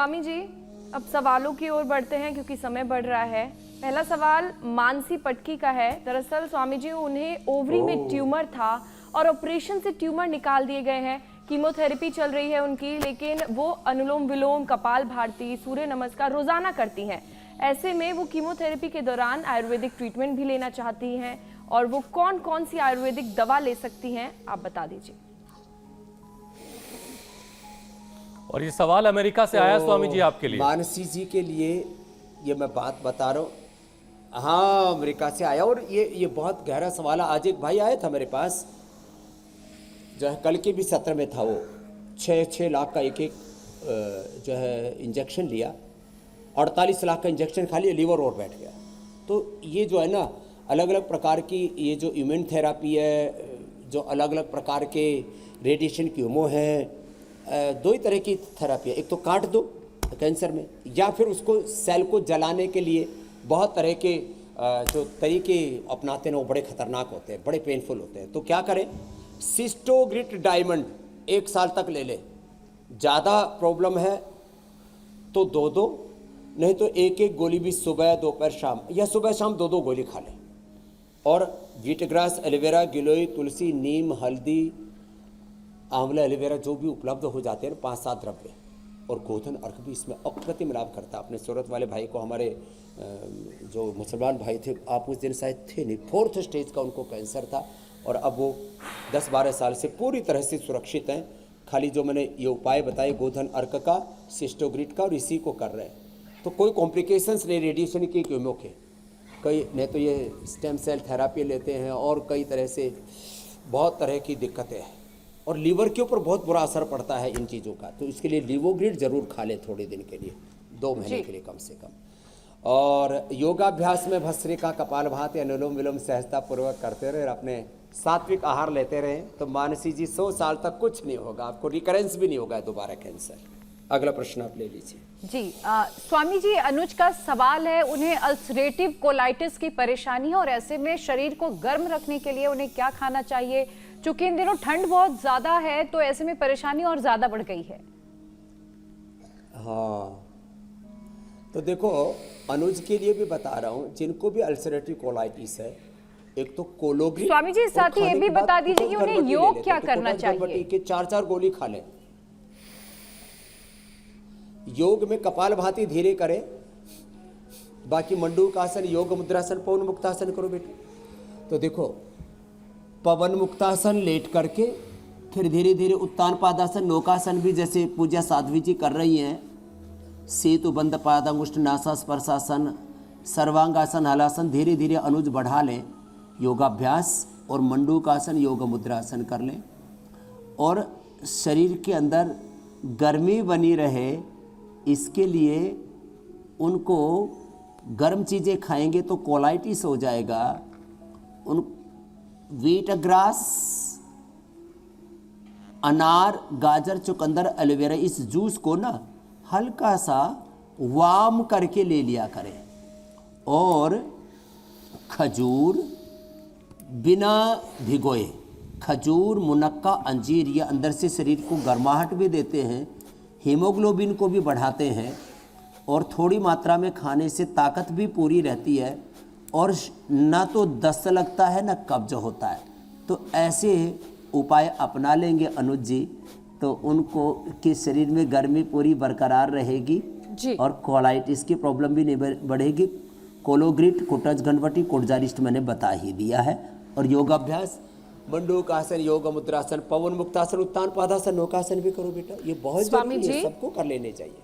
स्वामी जी, अब सवालों की ओर बढ़ते हैं क्योंकि समय बढ़ रहा है। पहला सवाल मानसी पटकी का है। दरअसल स्वामी जी, उन्हें ओवरी में ट्यूमर था और ऑपरेशन से ट्यूमर निकाल दिए गए हैं। कीमोथेरेपी चल रही है उनकी, लेकिन वो अनुलोम विलोम, कपाल भारती, सूर्य नमस्कार रोजाना करती हैं। ऐसे में वो कीमोथेरेपी के दौरान आयुर्वेदिक ट्रीटमेंट भी लेना चाहती हैं, और वो कौन कौन सी आयुर्वेदिक दवा ले सकती हैं, आप बता दीजिए। और ये सवाल अमेरिका से आया स्वामी जी आपके लिए। मानसी जी के लिए ये मैं बात बता रहा हूँ। हाँ, अमेरिका से आया, और ये बहुत गहरा सवाल है। आज एक भाई आया था मेरे पास, जो है कल के भी सत्र में था। वो 6 लाख का एक जो है इंजेक्शन लिया, 48 लाख का इंजेक्शन खा लिया, लीवर और बैठ गया। तो ये जो है ना, अलग अलग प्रकार की ये जो इम्यून थेरापी है, जो अलग अलग प्रकार के रेडिएशन कीमो हैं, दो ही तरह की थेरापी है। एक तो काट दो कैंसर में, या फिर उसको सेल को जलाने के लिए बहुत तरह के जो तरीके अपनाते हैं वो बड़े खतरनाक होते हैं, बड़े पेनफुल होते हैं। तो क्या करें, सिस्टोग्रिट डायमंड 1 साल तक ले ले। ज़्यादा प्रॉब्लम है तो 2-2, नहीं तो 1-1 गोली भी सुबह दोपहर शाम, या सुबह शाम 2-2 गोली खा लें। और वीटग्रास, एलोवेरा, गिलोय, तुलसी, नीम, हल्दी, आंवला, एलोवेरा जो भी उपलब्ध हो जाते हैं 5-7 द्रव्य, और गोधन अर्क भी इसमें अप्रतिम लाभ करता है। अपने सूरत वाले भाई को, हमारे जो मुसलमान भाई थे, आप उस दिन शायद थे नहीं, 4th स्टेज का उनको कैंसर था, और अब वो 10-12 साल से पूरी तरह से सुरक्षित हैं। खाली जो मैंने ये उपाय बताए गोधन अर्क का, सिस्टोग्रिट का, और इसी को कर रहे हैं। तो कोई कॉम्प्लिकेशंस नहीं रेडिएशन की कीमो के, कई नहीं तो ये स्टेम सेल थेरापी लेते हैं, और कई तरह से बहुत तरह की दिक्कतें हैं। और लीवर के ऊपर बहुत बुरा असर पड़ता है इन चीज़ों का। तो इसके लिए लिवोग्रिड जरूर खा लें थोड़े दिन के लिए, 2 महीने के लिए कम से कम। और योगाभ्यास में भस्त्रिका, कपालभाति, अनुलोम विलोम सहजता पूर्वक करते रहे, अपने सात्विक आहार लेते रहे, तो मानसी जी 100 साल तक कुछ नहीं होगा, आपको रिकरेंस भी नहीं होगा दोबारा कैंसर। अगला प्रश्न आप ले लीजिए। जी स्वामी जी, अनुज का सवाल है, उन्हें अल्सरेटिव कोलाइटिस की परेशानी है, और ऐसे में शरीर को गर्म रखने के लिए उन्हें क्या खाना चाहिए? चूंकि इन दिनों ठंड बहुत ज्यादा है, तो ऐसे में परेशानी और ज्यादा बढ़ गई है। हाँ, तो देखो, अनुज के लिए भी बता रहा हूँ, जिनको भी अल्सरेटिव कोलाइटिस है, एक तो कोलोग्रिट। स्वामी जी, साथ ही ये भी बता दीजिए कि उन्हें योग क्या करना चाहिए? के 4-4 गोली खा लें। योग में कपालभाति धीरे करें, बाकी मंडूकासन, योग मुद्रासन, पवन मुक्तासन करो बेटे। तो देखो, पवन मुक्तासन लेट करके, फिर धीरे धीरे उत्तान पादासन, नौकासन भी जैसे पूजा साध्वी जी कर रही हैं, सेतु बंद पादांगुष्ठ नासा स्पर्शासन, सर्वांगासन, हलासन, धीरे धीरे अनुज बढ़ा लें। योगाभ्यास और मंडूकासन, योग मुद्रासन कर लें, और शरीर के अंदर गर्मी बनी रहे, इसके लिए उनको गर्म चीज़ें खाएंगे तो कोलाइटिस हो जाएगा। उन वीटग्रास, अनार, गाजर, चुकंदर, एलोवेरा, इस जूस को ना हल्का सा वार्म करके ले लिया करें। और खजूर बिना भिगोए, खजूर, मुनक्का, अंजीर, ये अंदर से शरीर को गर्माहट भी देते हैं, हीमोग्लोबिन को भी बढ़ाते हैं, और थोड़ी मात्रा में खाने से ताकत भी पूरी रहती है, और ना तो दस्त लगता है ना कब्ज होता है। तो ऐसे उपाय अपना लेंगे अनुज जी, तो उनको के शरीर में गर्मी पूरी बरकरार रहेगी जी, और कोलाइटिस की प्रॉब्लम भी नहीं बढ़ेगी। कोलोग्रिट, कुटज घनवटी, कोटजारिस्ट मैंने बता ही दिया है। और योगाभ्यास, मंडूकासन, योग मुद्रासन, पवन मुक्तासन, उत्तान पादासन, नौकासन भी करो बेटा, ये बहुत जरूरी है, सबको कर लेने चाहिए।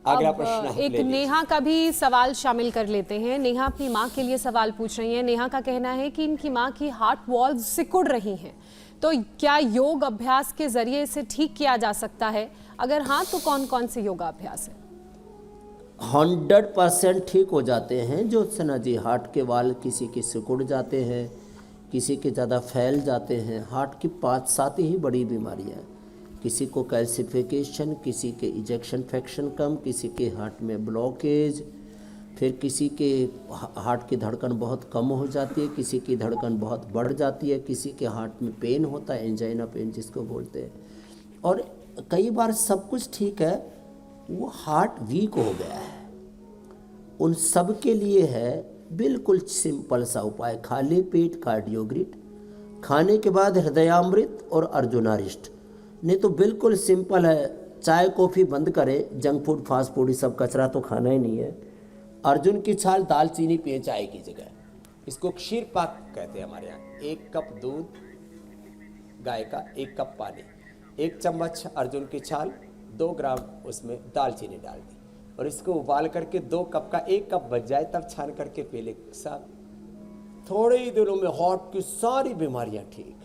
अगला प्रश्न एक नेहा का भी सवाल शामिल कर लेते हैं। नेहा अपनी माँ के लिए सवाल पूछ रही हैं। नेहा का कहना है कि इनकी माँ की हार्ट वॉल्व सिकुड़ रही हैं, तो क्या योग अभ्यास के जरिए इसे ठीक किया जा सकता है? अगर हाँ, तो कौन कौन से योगाभ्यास है? 100% ठीक हो जाते हैं ज्योत्सना जी। हार्ट के वाल किसी के सिकुड़ जाते हैं, किसी के ज़्यादा फैल जाते हैं। हार्ट की 5-7 ही बड़ी बीमारियां हैं, किसी को कैल्सिफिकेशन, किसी के इजेक्शन फ्रैक्शन कम, किसी के हार्ट में ब्लॉकेज, फिर किसी के हार्ट की धड़कन बहुत कम हो जाती है, किसी की धड़कन बहुत बढ़ जाती है, किसी के हार्ट में पेन होता है, एंजाइना पेन जिसको बोलते हैं। और कई बार सब कुछ ठीक है, वो हार्ट वीक हो गया है, उन सब के लिए है बिल्कुल सिंपल सा उपाय। खाली पेट कार्डियोग्रिड, खाने के बाद हृदयामृत और अर्जुनारिष्ट। नहीं तो बिल्कुल सिंपल है, चाय कॉफ़ी बंद करें, जंक फूड फास्ट फूड ये सब कचरा तो खाना ही नहीं है। अर्जुन की छाल, दालचीनी पिए चाय की जगह। इसको क्षीर पाक कहते हैं हमारे यहाँ। 1 कप दूध गाय का, 1 कप पानी, 1 चम्मच अर्जुन की छाल, 2 ग्राम उसमें दालचीनी डाल दी और इसको उबाल करके 2 कप का 1 कप बच जाए तब छान करके पी ले साहब। थोड़े ही दिनों में हार्ट की सारी बीमारियां ठीक।